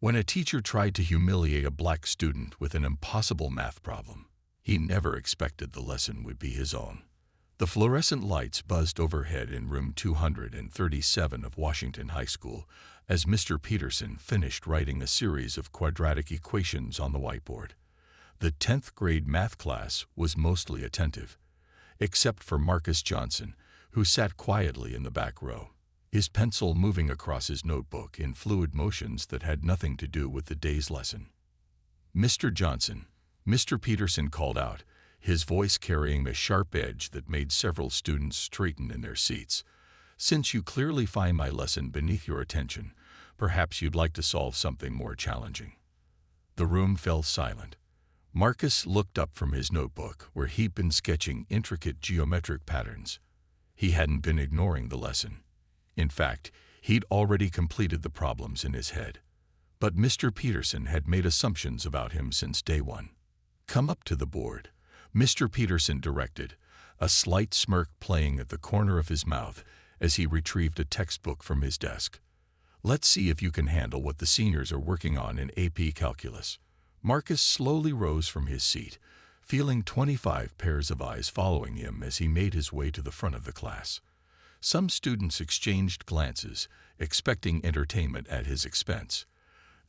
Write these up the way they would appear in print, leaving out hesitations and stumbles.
When a teacher tried to humiliate a black student with an impossible math problem, he never expected the lesson would be his own. The fluorescent lights buzzed overhead in room 237 of Washington High School as Mr. Peterson finished writing a series of quadratic equations on the whiteboard. The 10th grade math class was mostly attentive, except for Marcus Johnson, who sat quietly in the back row, his pencil moving across his notebook in fluid motions that had nothing to do with the day's lesson. "Mr. Johnson," Mr. Peterson called out, his voice carrying a sharp edge that made several students straighten in their seats. "Since you clearly find my lesson beneath your attention, perhaps you'd like to solve something more challenging." The room fell silent. Marcus looked up from his notebook, where he'd been sketching intricate geometric patterns. He hadn't been ignoring the lesson. In fact, he'd already completed the problems in his head. But Mr. Peterson had made assumptions about him since day one. "Come up to the board," Mr. Peterson directed, a slight smirk playing at the corner of his mouth as he retrieved a textbook from his desk. "Let's see if you can handle what the seniors are working on in AP Calculus." Marcus slowly rose from his seat, feeling 25 pairs of eyes following him as he made his way to the front of the class. Some students exchanged glances, expecting entertainment at his expense.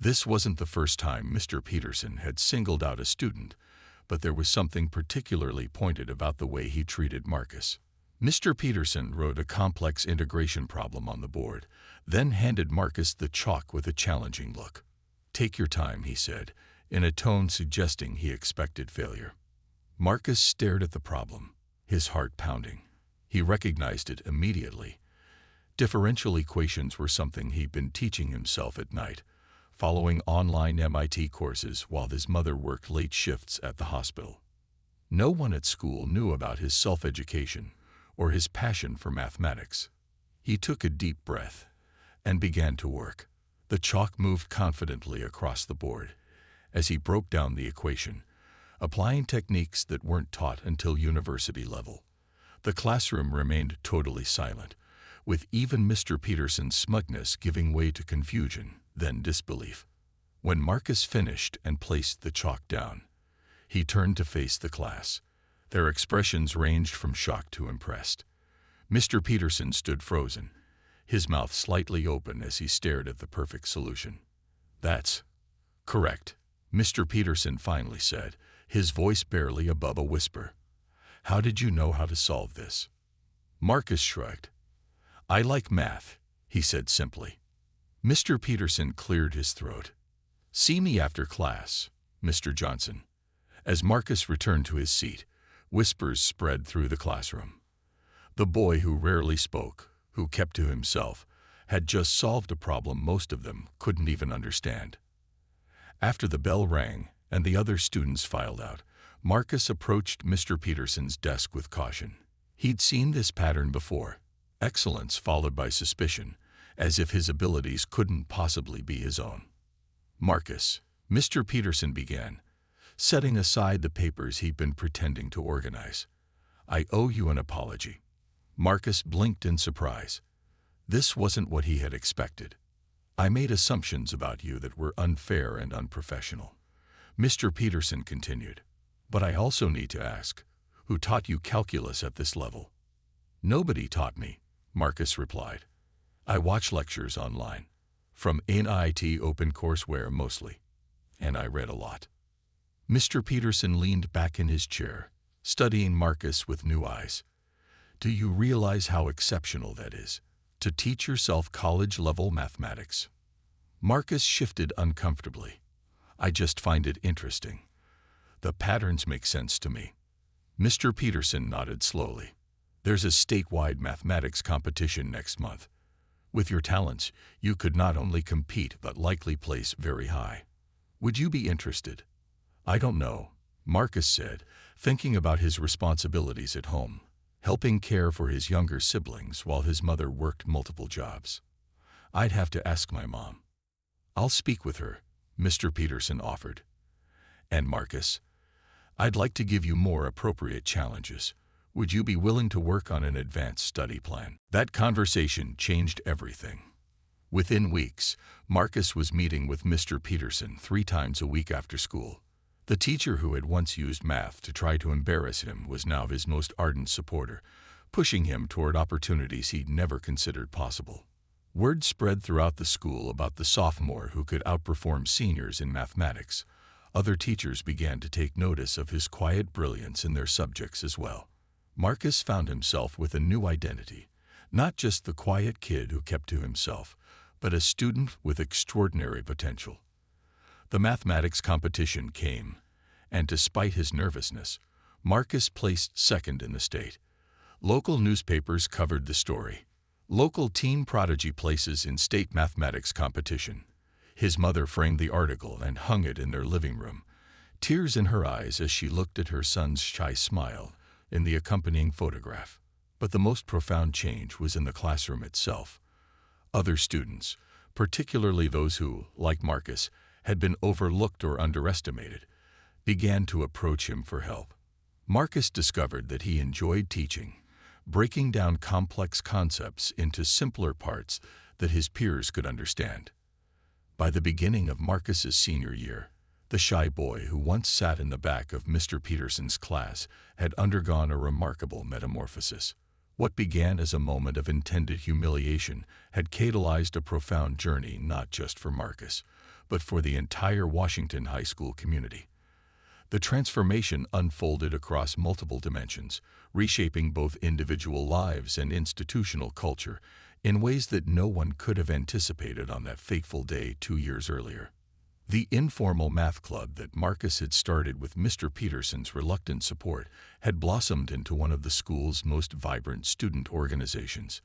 This wasn't the first time Mr. Peterson had singled out a student, but there was something particularly pointed about the way he treated Marcus. Mr. Peterson wrote a complex integration problem on the board, then handed Marcus the chalk with a challenging look. "Take your time," he said, in a tone suggesting he expected failure. Marcus stared at the problem, his heart pounding. He recognized it immediately. Differential equations were something he'd been teaching himself at night, following online MIT courses while his mother worked late shifts at the hospital. No one at school knew about his self-education or his passion for mathematics. He took a deep breath and began to work. The chalk moved confidently across the board as he broke down the equation, applying techniques that weren't taught until university level. The classroom remained totally silent, with even Mr. Peterson's smugness giving way to confusion, then disbelief. When Marcus finished and placed the chalk down, he turned to face the class. Their expressions ranged from shocked to impressed. Mr. Peterson stood frozen, his mouth slightly open as he stared at the perfect solution. "That's correct," Mr. Peterson finally said, his voice barely above a whisper. "How did you know how to solve this?" Marcus shrugged. "I like math," he said simply. Mr. Peterson cleared his throat. "See me after class, Mr. Johnson." As Marcus returned to his seat, whispers spread through the classroom. The boy who rarely spoke, who kept to himself, had just solved a problem most of them couldn't even understand. After the bell rang and the other students filed out, Marcus approached Mr. Peterson's desk with caution. He'd seen this pattern before, excellence followed by suspicion, as if his abilities couldn't possibly be his own. "Marcus," Mr. Peterson began, setting aside the papers he'd been pretending to organize, "I owe you an apology." Marcus blinked in surprise. This wasn't what he had expected. "I made assumptions about you that were unfair and unprofessional," Mr. Peterson continued. "But I also need to ask, who taught you calculus at this level?" "Nobody taught me," Marcus replied. "I watch lectures online, from NIT OpenCourseWare mostly, and I read a lot." Mr. Peterson leaned back in his chair, studying Marcus with new eyes. "Do you realize how exceptional that is, to teach yourself college-level mathematics?" Marcus shifted uncomfortably. "I just find it interesting. The patterns make sense to me." Mr. Peterson nodded slowly. "There's a statewide mathematics competition next month. With your talents, you could not only compete but likely place very high. Would you be interested?" "I don't know," Marcus said, thinking about his responsibilities at home, helping care for his younger siblings while his mother worked multiple jobs. "I'd have to ask my mom." "I'll speak with her," Mr. Peterson offered. "And Marcus, I'd like to give you more appropriate challenges. Would you be willing to work on an advanced study plan?" That conversation changed everything. Within weeks, Marcus was meeting with Mr. Peterson 3 times a week after school. The teacher who had once used math to try to embarrass him was now his most ardent supporter, pushing him toward opportunities he'd never considered possible. Word spread throughout the school about the sophomore who could outperform seniors in mathematics. Other teachers began to take notice of his quiet brilliance in their subjects as well. Marcus found himself with a new identity, not just the quiet kid who kept to himself, but a student with extraordinary potential. The mathematics competition came, and despite his nervousness, Marcus placed second in the state. Local newspapers covered the story. Local teen prodigy places in state mathematics competition. His mother framed the article and hung it in their living room, tears in her eyes as she looked at her son's shy smile in the accompanying photograph. But the most profound change was in the classroom itself. Other students, particularly those who, like Marcus, had been overlooked or underestimated, began to approach him for help. Marcus discovered that he enjoyed teaching, breaking down complex concepts into simpler parts that his peers could understand. By the beginning of Marcus's senior year, the shy boy who once sat in the back of Mr. Peterson's class had undergone a remarkable metamorphosis. What began as a moment of intended humiliation had catalyzed a profound journey not just for Marcus, but for the entire Washington high school community. The transformation unfolded across multiple dimensions, reshaping both individual lives and institutional culture in ways that no one could have anticipated on that fateful day 2 years earlier. The informal math club that Marcus had started with Mr. Peterson's reluctant support had blossomed into one of the school's most vibrant student organizations.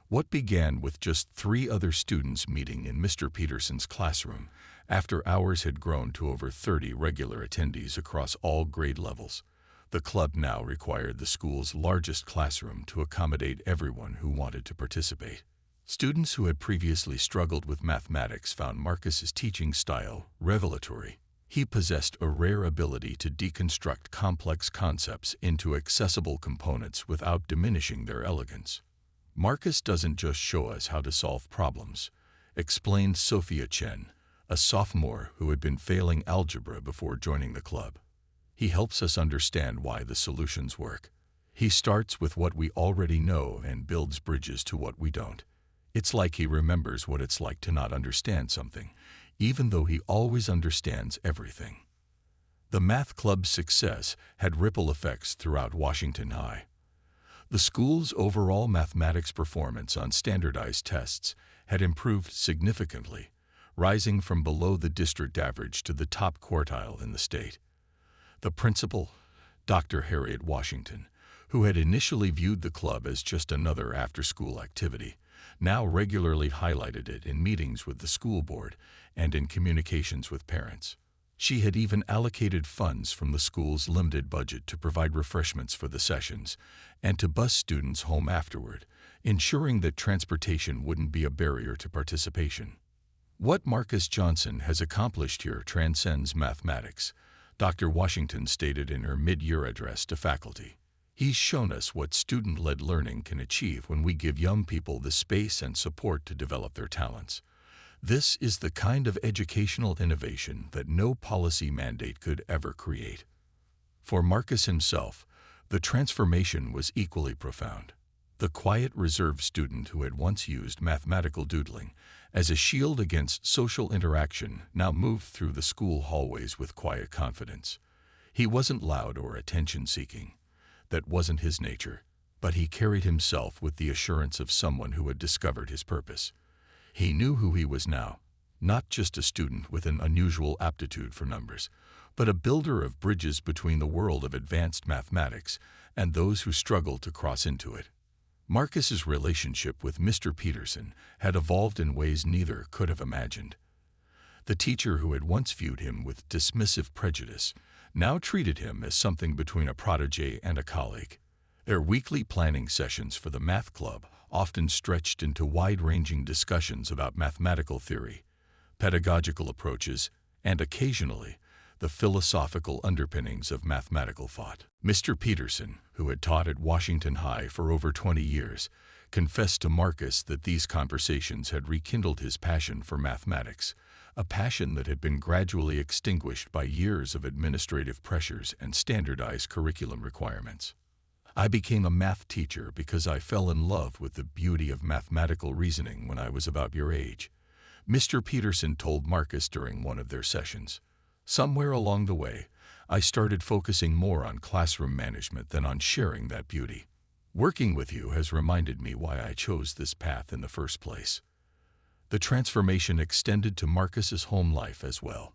What began with just 3 other students meeting in Mr. Peterson's classroom, after hours had grown to over 30 regular attendees across all grade levels. The club now required the school's largest classroom to accommodate everyone who wanted to participate. Students who had previously struggled with mathematics found Marcus's teaching style revelatory. He possessed a rare ability to deconstruct complex concepts into accessible components without diminishing their elegance. Marcus doesn't just show us how to solve problems, explained Sophia Chen, a sophomore who had been failing algebra before joining the club. He helps us understand why the solutions work. He starts with what we already know and builds bridges to what we don't. It's like he remembers what it's like to not understand something, even though he always understands everything. The math club's success had ripple effects throughout Washington High. The school's overall mathematics performance on standardized tests had improved significantly, rising from below the district average to the top quartile in the state. The principal, Dr. Harriet Washington, who had initially viewed the club as just another after-school activity, now regularly highlighted it in meetings with the school board and in communications with parents. She had even allocated funds from the school's limited budget to provide refreshments for the sessions and to bus students home afterward, ensuring that transportation wouldn't be a barrier to participation. What Marcus Johnson has accomplished here transcends mathematics, Dr. Washington stated in her mid-year address to faculty. He's shown us what student-led learning can achieve when we give young people the space and support to develop their talents. This is the kind of educational innovation that no policy mandate could ever create. For Marcus himself, the transformation was equally profound. The quiet, reserved student who had once used mathematical doodling as a shield against social interaction now moved through the school hallways with quiet confidence. He wasn't loud or attention-seeking. That wasn't his nature, but he carried himself with the assurance of someone who had discovered his purpose. He knew who he was now, not just a student with an unusual aptitude for numbers, but a builder of bridges between the world of advanced mathematics and those who struggled to cross into it. Marcus's relationship with Mr. Peterson had evolved in ways neither could have imagined. The teacher who had once viewed him with dismissive prejudice now treated him as something between a protege and a colleague. Their weekly planning sessions for the math club often stretched into wide-ranging discussions about mathematical theory, pedagogical approaches, and occasionally the philosophical underpinnings of mathematical thought. Mr. Peterson, who had taught at Washington High for over 20 years, confessed to Marcus that these conversations had rekindled his passion for mathematics, a passion that had been gradually extinguished by years of administrative pressures and standardized curriculum requirements. I became a math teacher because I fell in love with the beauty of mathematical reasoning when I was about your age, Mr. Peterson told Marcus during one of their sessions. Somewhere along the way, I started focusing more on classroom management than on sharing that beauty. Working with you has reminded me why I chose this path in the first place. The transformation extended to Marcus's home life as well.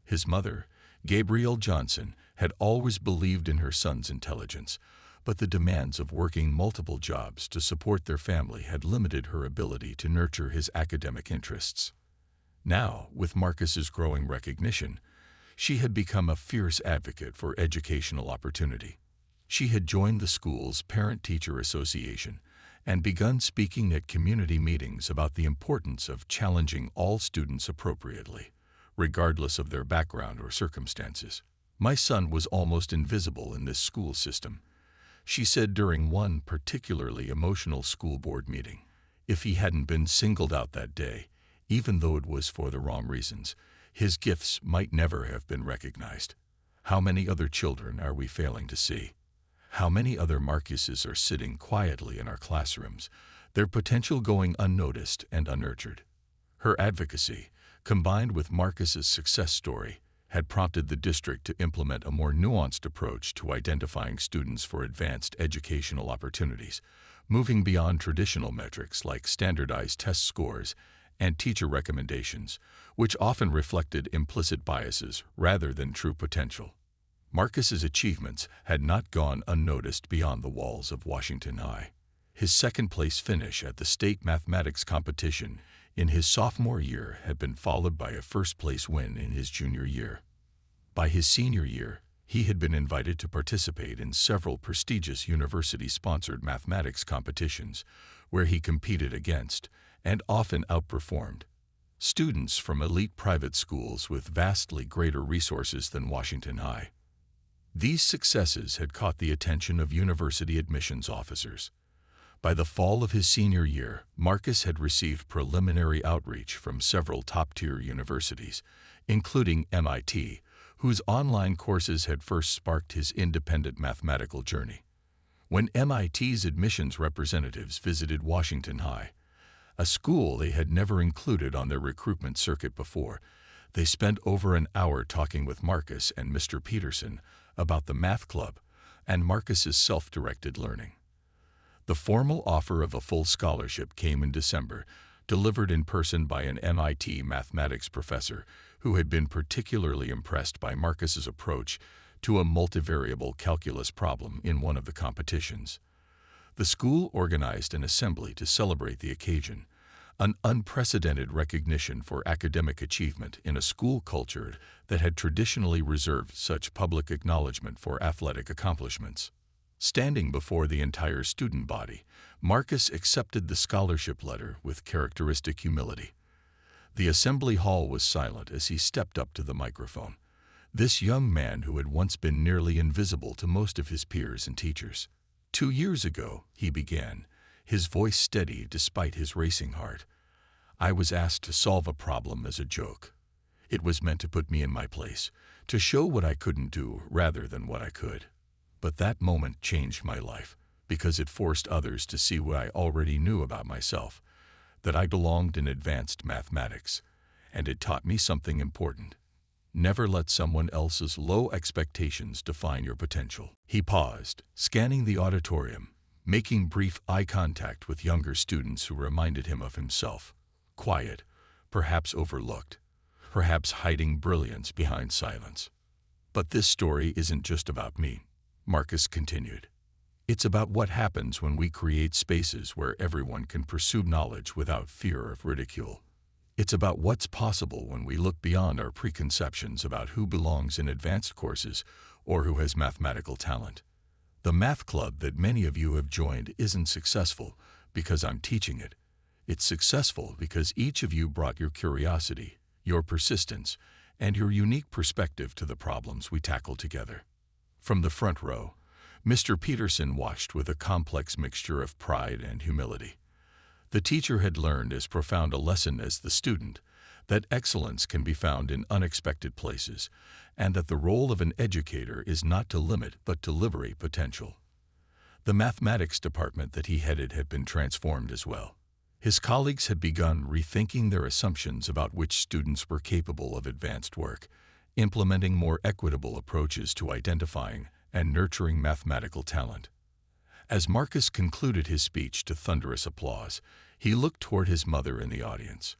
His mother, Gabrielle Johnson, had always believed in her son's intelligence, but the demands of working multiple jobs to support their family had limited her ability to nurture his academic interests. Now, with Marcus's growing recognition, she had become a fierce advocate for educational opportunity. She had joined the school's Parent-Teacher Association and begun speaking at community meetings about the importance of challenging all students appropriately, regardless of their background or circumstances. My son was almost invisible in this school system, she said during one particularly emotional school board meeting. If he hadn't been singled out that day, even though it was for the wrong reasons, his gifts might never have been recognized. How many other children are we failing to see? How many other Marcuses are sitting quietly in our classrooms, their potential going unnoticed and unnurtured? Her advocacy, combined with Marcus's success story, had prompted the district to implement a more nuanced approach to identifying students for advanced educational opportunities, moving beyond traditional metrics like standardized test scores and teacher recommendations, which often reflected implicit biases rather than true potential. Marcus's achievements had not gone unnoticed beyond the walls of Washington High. His second-place finish at the state mathematics competition in his sophomore year had been followed by a first-place win in his junior year. By his senior year, he had been invited to participate in several prestigious university-sponsored mathematics competitions, where he competed against, and often outperformed, students from elite private schools with vastly greater resources than Washington High. These successes had caught the attention of university admissions officers. By the fall of his senior year, Marcus had received preliminary outreach from several top-tier universities, including MIT, whose online courses had first sparked his independent mathematical journey. When MIT's admissions representatives visited Washington High, a school they had never included on their recruitment circuit before, they spent over an hour talking with Marcus and Mr. Peterson about the math club and Marcus's self-directed learning. The formal offer of a full scholarship came in December, delivered in person by an MIT mathematics professor who had been particularly impressed by Marcus's approach to a multivariable calculus problem in one of the competitions. The school organized an assembly to celebrate the occasion, an unprecedented recognition for academic achievement in a school culture that had traditionally reserved such public acknowledgement for athletic accomplishments. Standing before the entire student body, Marcus accepted the scholarship letter with characteristic humility. The assembly hall was silent as he stepped up to the microphone. This young man who had once been nearly invisible to most of his peers and teachers. 2 years ago, he began, his voice steady despite his racing heart. I was asked to solve a problem as a joke. It was meant to put me in my place, to show what I couldn't do rather than what I could. But that moment changed my life because it forced others to see what I already knew about myself, that I belonged in advanced mathematics, and it taught me something important. Never let someone else's low expectations define your potential. He paused, scanning the auditorium, making brief eye contact with younger students who reminded him of himself. Quiet, perhaps overlooked, perhaps hiding brilliance behind silence. But this story isn't just about me, Marcus continued. It's about what happens when we create spaces where everyone can pursue knowledge without fear of ridicule. It's about what's possible when we look beyond our preconceptions about who belongs in advanced courses or who has mathematical talent. The math club that many of you have joined isn't successful because I'm teaching it. It's successful because each of you brought your curiosity, your persistence, and your unique perspective to the problems we tackle together. From the front row, Mr. Peterson watched with a complex mixture of pride and humility. The teacher had learned as profound a lesson as the student, that excellence can be found in unexpected places, and that the role of an educator is not to limit but to liberate potential. The mathematics department that he headed had been transformed as well. His colleagues had begun rethinking their assumptions about which students were capable of advanced work, implementing more equitable approaches to identifying and nurturing mathematical talent. As Marcus concluded his speech to thunderous applause, he looked toward his mother in the audience.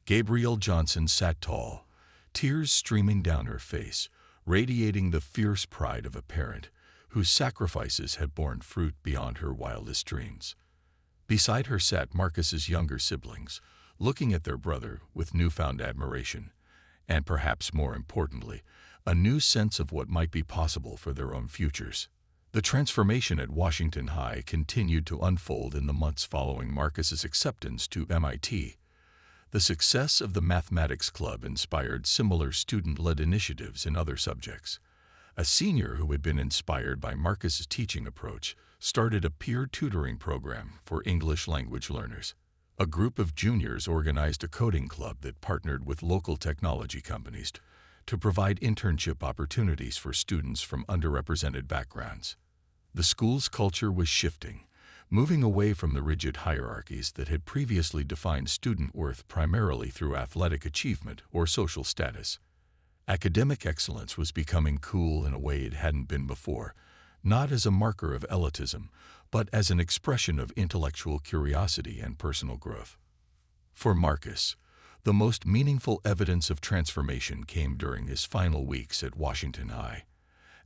Gabrielle Johnson sat tall, tears streaming down her face, radiating the fierce pride of a parent whose sacrifices had borne fruit beyond her wildest dreams. Beside her sat Marcus's younger siblings, looking at their brother with newfound admiration, and perhaps more importantly, a new sense of what might be possible for their own futures. The transformation at Washington High continued to unfold in the months following Marcus's acceptance to MIT. The success of the Mathematics Club inspired similar student-led initiatives in other subjects. A senior who had been inspired by Marcus's teaching approach started a peer tutoring program for English language learners. A group of juniors organized a coding club that partnered with local technology companies to provide internship opportunities for students from underrepresented backgrounds. The school's culture was shifting, moving away from the rigid hierarchies that had previously defined student worth primarily through athletic achievement or social status. Academic excellence was becoming cool in a way it hadn't been before, not as a marker of elitism, but as an expression of intellectual curiosity and personal growth. For Marcus, the most meaningful evidence of transformation came during his final weeks at Washington High.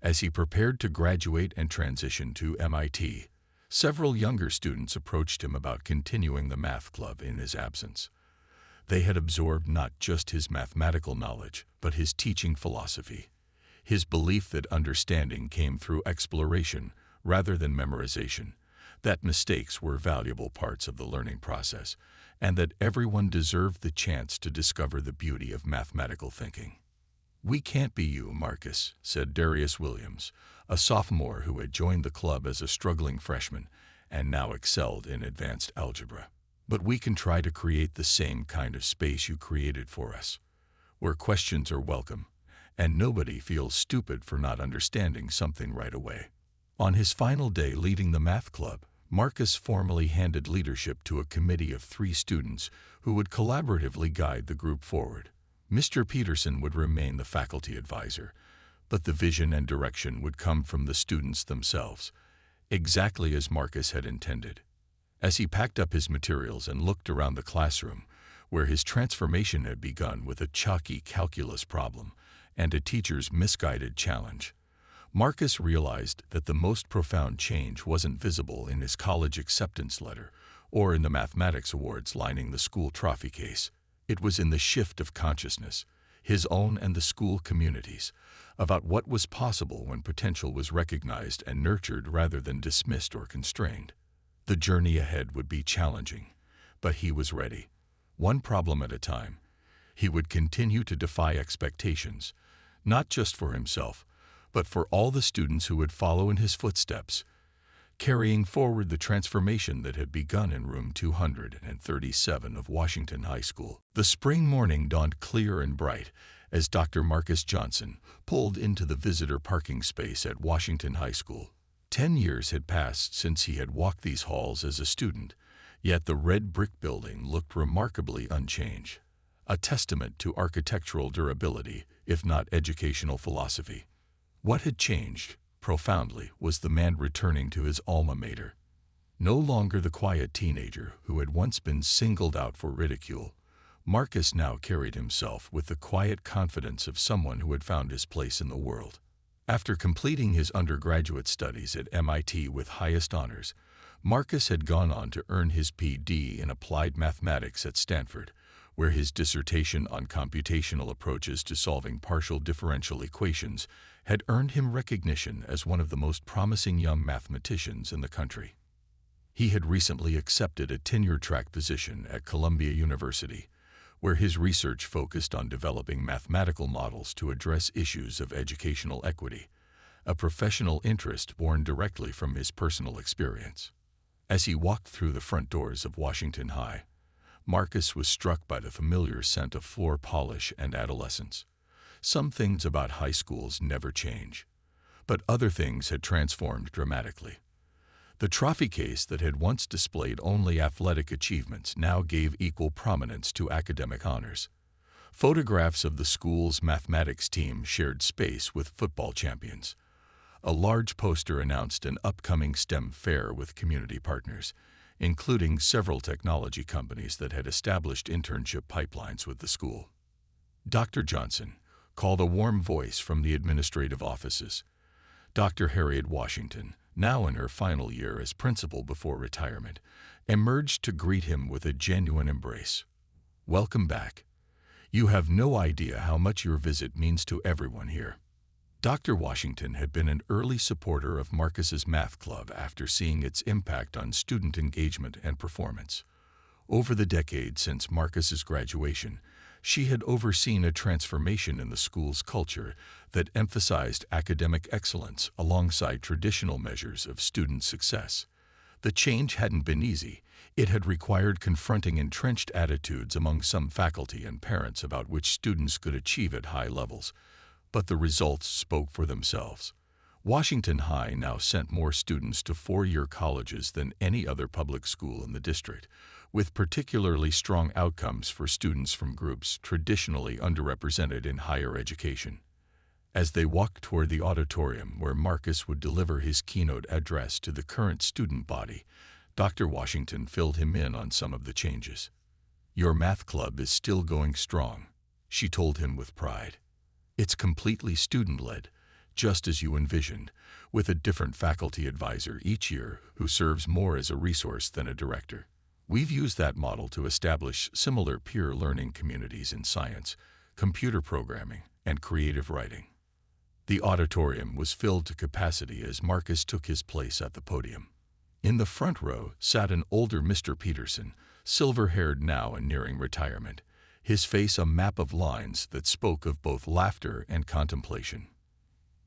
As he prepared to graduate and transition to MIT, several younger students approached him about continuing the math club in his absence. They had absorbed not just his mathematical knowledge, but his teaching philosophy, his belief that understanding came through exploration rather than memorization, that mistakes were valuable parts of the learning process, and that everyone deserved the chance to discover the beauty of mathematical thinking. "We can't be you, Marcus," said Darius Williams, a sophomore who had joined the club as a struggling freshman and now excelled in advanced algebra. "But we can try to create the same kind of space you created for us, where questions are welcome, and nobody feels stupid for not understanding something right away." On his final day leading the math club, Marcus formally handed leadership to a committee of 3 students who would collaboratively guide the group forward. Mr. Peterson would remain the faculty advisor, but the vision and direction would come from the students themselves, exactly as Marcus had intended. As he packed up his materials and looked around the classroom, where his transformation had begun with a chalky calculus problem and a teacher's misguided challenge, Marcus realized that the most profound change wasn't visible in his college acceptance letter or in the mathematics awards lining the school trophy case. It was in the shift of consciousness, his own and the school community's, about what was possible when potential was recognized and nurtured rather than dismissed or constrained. The journey ahead would be challenging, but he was ready. One problem at a time, he would continue to defy expectations, not just for himself, but for all the students who would follow in his footsteps, carrying forward the transformation that had begun in room 237 of Washington High School. The spring morning dawned clear and bright as Dr. Marcus Johnson pulled into the visitor parking space at Washington High School. 10 years had passed since he had walked these halls as a student, yet the red brick building looked remarkably unchanged, a testament to architectural durability, if not educational philosophy. What had changed, profoundly, was the man returning to his alma mater. No longer the quiet teenager who had once been singled out for ridicule, Marcus now carried himself with the quiet confidence of someone who had found his place in the world. After completing his undergraduate studies at MIT with highest honors, Marcus had gone on to earn his Ph.D. in applied mathematics at Stanford, where his dissertation on computational approaches to solving partial differential equations had earned him recognition as one of the most promising young mathematicians in the country. He had recently accepted a tenure-track position at Columbia University, where his research focused on developing mathematical models to address issues of educational equity, a professional interest born directly from his personal experience. As he walked through the front doors of Washington High, Marcus was struck by the familiar scent of floor polish and adolescence. Some things about high schools never change, but other things had transformed dramatically. The trophy case that had once displayed only athletic achievements now gave equal prominence to academic honors. Photographs of the school's mathematics team shared space with football champions. A large poster announced an upcoming STEM fair with community partners, including several technology companies that had established internship pipelines with the school. Dr. Johnson called a warm voice from the administrative offices. Dr. Harriet Washington, now in her final year as principal before retirement, emerged to greet him with a genuine embrace. "Welcome back. You have no idea how much your visit means to everyone here." Dr. Washington had been an early supporter of Marcus's math club after seeing its impact on student engagement and performance. Over the decades since Marcus's graduation, she had overseen a transformation in the school's culture that emphasized academic excellence alongside traditional measures of student success. The change hadn't been easy. It had required confronting entrenched attitudes among some faculty and parents about which students could achieve at high levels. But the results spoke for themselves. Washington High now sent more students to four-year colleges than any other public school in the district, with particularly strong outcomes for students from groups traditionally underrepresented in higher education. As they walked toward the auditorium where Marcus would deliver his keynote address to the current student body, Dr. Washington filled him in on some of the changes. "Your math club is still going strong," she told him with pride. "It's completely student-led, just as you envisioned, with a different faculty advisor each year who serves more as a resource than a director. We've used that model to establish similar peer learning communities in science, computer programming, and creative writing." The auditorium was filled to capacity as Marcus took his place at the podium. In the front row sat an older Mr. Peterson, silver-haired now and nearing retirement, his face a map of lines that spoke of both laughter and contemplation.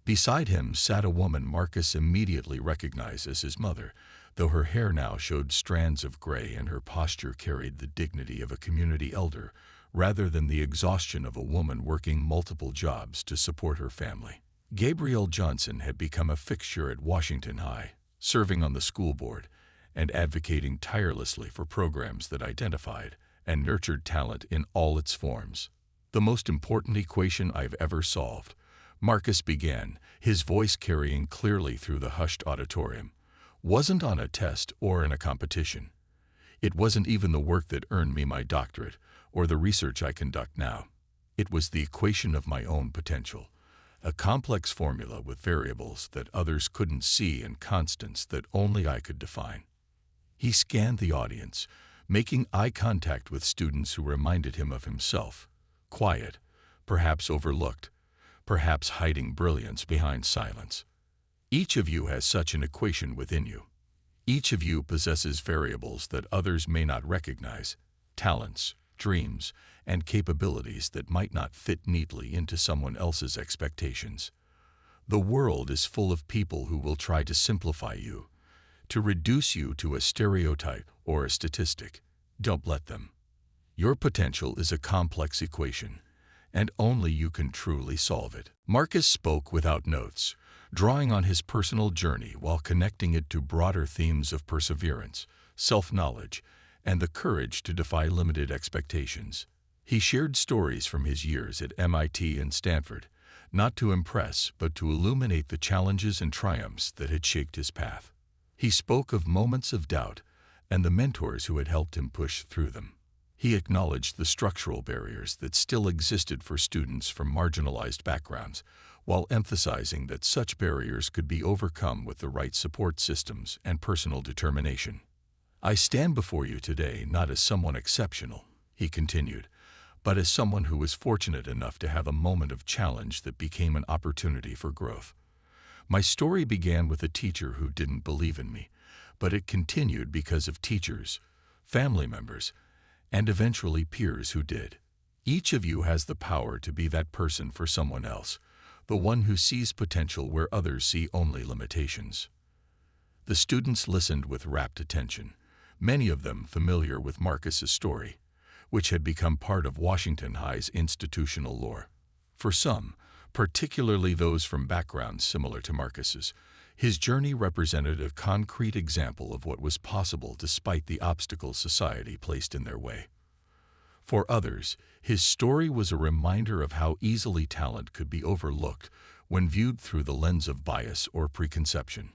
Beside him sat a woman Marcus immediately recognized as his mother, though her hair now showed strands of gray and her posture carried the dignity of a community elder rather than the exhaustion of a woman working multiple jobs to support her family. Gabrielle Johnson had become a fixture at Washington High, serving on the school board and advocating tirelessly for programs that identified and nurtured talent in all its forms. "The most important equation I've ever solved," Marcus began, his voice carrying clearly through the hushed auditorium, "wasn't on a test or in a competition. It wasn't even the work that earned me my doctorate or the research I conduct now. It was the equation of my own potential, a complex formula with variables that others couldn't see and constants that only I could define." He scanned the audience, making eye contact with students who reminded him of himself, quiet, perhaps overlooked, perhaps hiding brilliance behind silence. "Each of you has such an equation within you. Each of you possesses variables that others may not recognize, talents, dreams, and capabilities that might not fit neatly into someone else's expectations. The world is full of people who will try to simplify you, to reduce you to a stereotype or a statistic. Don't let them. Your potential is a complex equation, and only you can truly solve it." Marcus spoke without notes, drawing on his personal journey while connecting it to broader themes of perseverance, self-knowledge, and the courage to defy limited expectations. He shared stories from his years at MIT and Stanford, not to impress but to illuminate the challenges and triumphs that had shaped his path. He spoke of moments of doubt and the mentors who had helped him push through them. He acknowledged the structural barriers that still existed for students from marginalized backgrounds, while emphasizing that such barriers could be overcome with the right support systems and personal determination. "I stand before you today not as someone exceptional," he continued, "but as someone who was fortunate enough to have a moment of challenge that became an opportunity for growth. My story began with a teacher who didn't believe in me, but it continued because of teachers, family members, and eventually peers who did. Each of you has the power to be that person for someone else, the one who sees potential where others see only limitations. The students listened with rapt attention, many of them familiar with Marcus's story, which had become part of Washington High's institutional lore. For some, particularly those from backgrounds similar to Marcus's, his journey represented a concrete example of what was possible despite the obstacles society placed in their way. For others, his story was a reminder of how easily talent could be overlooked when viewed through the lens of bias or preconception.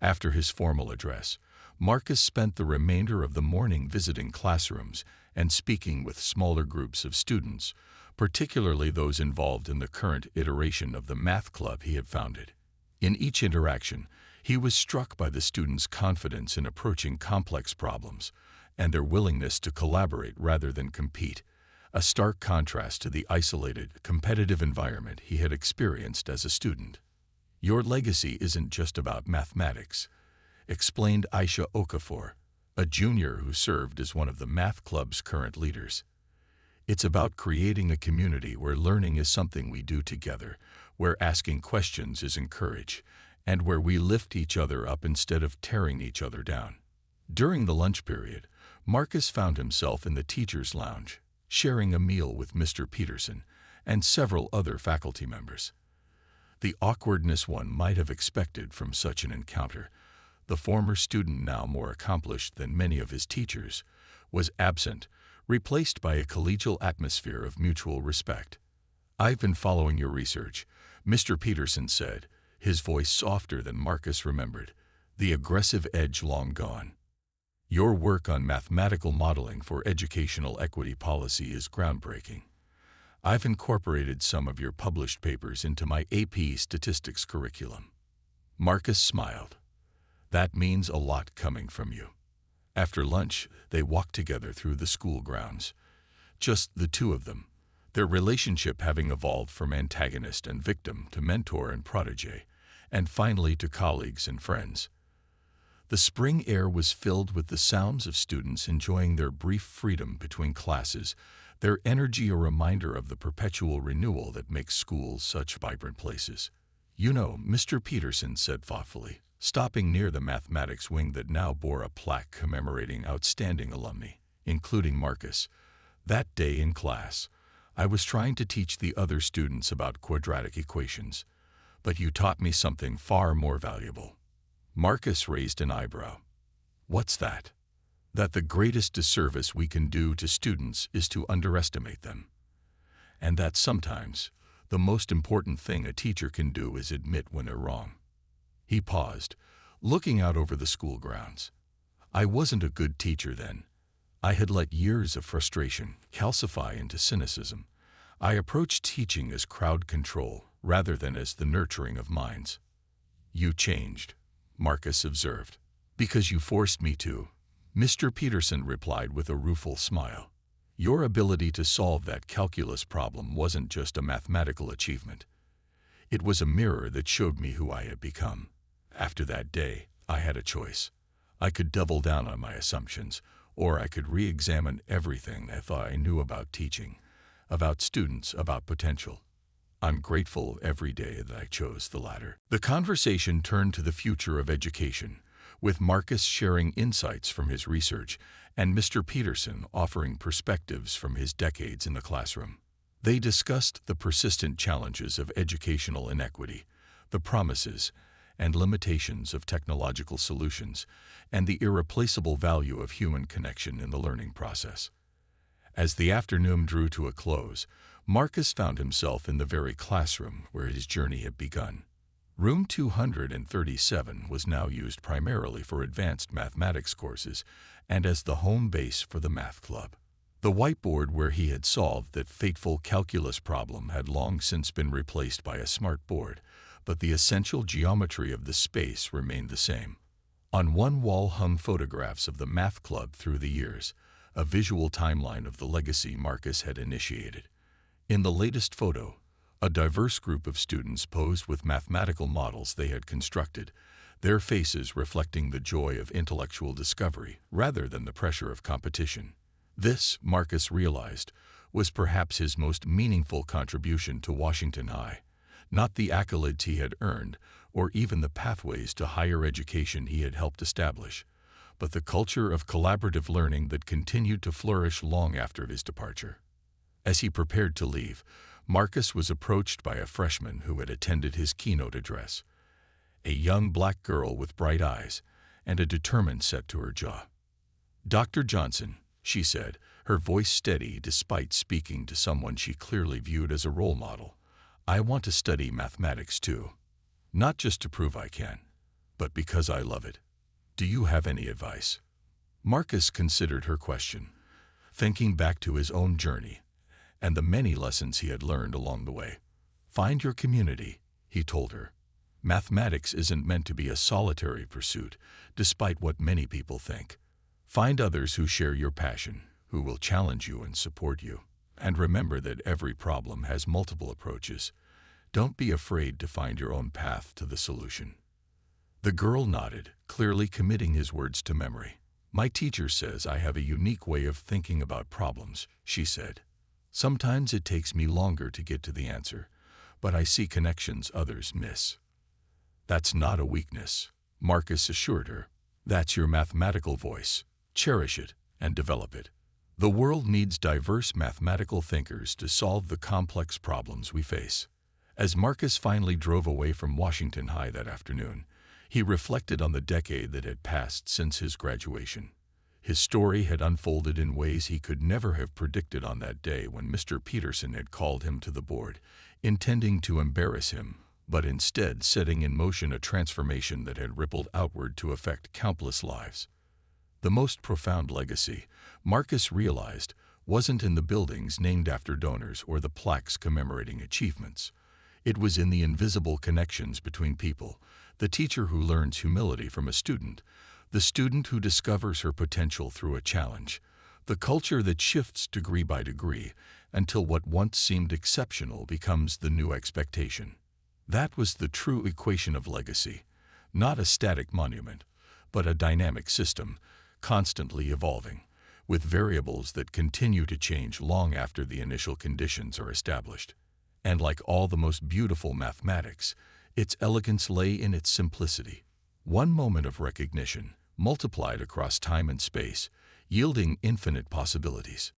After his formal address, Marcus spent the remainder of the morning visiting classrooms and speaking with smaller groups of students, particularly those involved in the current iteration of the math club he had founded. In each interaction, he was struck by the students' confidence in approaching complex problems and their willingness to collaborate rather than compete, a stark contrast to the isolated, competitive environment he had experienced as a student. "Your legacy isn't just about mathematics," explained Aisha Okafor, a junior who served as one of the math club's current leaders. "It's about creating a community where learning is something we do together, where asking questions is encouraged, and where we lift each other up instead of tearing each other down." During the lunch period, Marcus found himself in the teacher's lounge, sharing a meal with Mr. Peterson and several other faculty members. The awkwardness one might have expected from such an encounter, the former student, now more accomplished than many of his teachers, was absent, replaced by a collegial atmosphere of mutual respect. "I've been following your research," Mr. Peterson said, his voice softer than Marcus remembered, the aggressive edge long gone. "Your work on mathematical modeling for educational equity policy is groundbreaking. I've incorporated some of your published papers into my AP statistics curriculum." Marcus smiled. "That means a lot coming from you." After lunch, they walked together through the school grounds. Just the two of them, their relationship having evolved from antagonist and victim to mentor and protege, and finally to colleagues and friends. The spring air was filled with the sounds of students enjoying their brief freedom between classes, their energy a reminder of the perpetual renewal that makes schools such vibrant places. "You know," Mr. Peterson said thoughtfully, stopping near the mathematics wing that now bore a plaque commemorating outstanding alumni, including Marcus, "that day in class, I was trying to teach the other students about quadratic equations, but you taught me something far more valuable." Marcus raised an eyebrow. "What's that?" "That the greatest disservice we can do to students is to underestimate them. And that sometimes the most important thing a teacher can do is admit when they're wrong." He paused, looking out over the school grounds. "I wasn't a good teacher then. I had let years of frustration calcify into cynicism. I approached teaching as crowd control rather than as the nurturing of minds." "You changed," Marcus observed. "Because you forced me to," Mr. Peterson replied with a rueful smile. "Your ability to solve that calculus problem wasn't just a mathematical achievement. It was a mirror that showed me who I had become. After that day, I had a choice. I could double down on my assumptions, or I could re-examine everything I thought I knew about teaching, about students, about potential. I'm grateful every day that I chose the latter." The conversation turned to the future of education, with Marcus sharing insights from his research and Mr. Peterson offering perspectives from his decades in the classroom. They discussed the persistent challenges of educational inequity, the promises and limitations of technological solutions, and the irreplaceable value of human connection in the learning process. As the afternoon drew to a close, Marcus found himself in the very classroom where his journey had begun. Room 237 was now used primarily for advanced mathematics courses and as the home base for the math club. The whiteboard where he had solved that fateful calculus problem had long since been replaced by a smart board, but the essential geometry of the space remained the same. On one wall hung photographs of the math club through the years, a visual timeline of the legacy Marcus had initiated. In the latest photo, a diverse group of students posed with mathematical models they had constructed, their faces reflecting the joy of intellectual discovery rather than the pressure of competition. This, Marcus realized, was perhaps his most meaningful contribution to Washington High, not the accolades he had earned or even the pathways to higher education he had helped establish, but the culture of collaborative learning that continued to flourish long after his departure. As he prepared to leave, Marcus was approached by a freshman who had attended his keynote address, a young black girl with bright eyes and a determined set to her jaw. "Dr. Johnson," she said, her voice steady despite speaking to someone she clearly viewed as a role model, "I want to study mathematics too. Not just to prove I can, but because I love it. Do you have any advice?" Marcus considered her question, thinking back to his own journey and the many lessons he had learned along the way. "Find your community," he told her. "Mathematics isn't meant to be a solitary pursuit, despite what many people think. Find others who share your passion, who will challenge you and support you. And remember that every problem has multiple approaches. Don't be afraid to find your own path to the solution." The girl nodded, clearly committing his words to memory. "My teacher says I have a unique way of thinking about problems," she said. "Sometimes it takes me longer to get to the answer, but I see connections others miss." "That's not a weakness," Marcus assured her. "That's your mathematical voice. Cherish it and develop it. The world needs diverse mathematical thinkers to solve the complex problems we face." As Marcus finally drove away from Washington High that afternoon, he reflected on the decade that had passed since his graduation. His story had unfolded in ways he could never have predicted on that day when Mr. Peterson had called him to the board, intending to embarrass him, but instead setting in motion a transformation that had rippled outward to affect countless lives. The most profound legacy, Marcus realized, wasn't in the buildings named after donors or the plaques commemorating achievements. It was in the invisible connections between people, the teacher who learns humility from a student, the student who discovers her potential through a challenge, the culture that shifts degree by degree until what once seemed exceptional becomes the new expectation. That was the true equation of legacy, not a static monument, but a dynamic system, constantly evolving, with variables that continue to change long after the initial conditions are established. And like all the most beautiful mathematics, its elegance lay in its simplicity. One moment of recognition, multiplied across time and space, yielding infinite possibilities.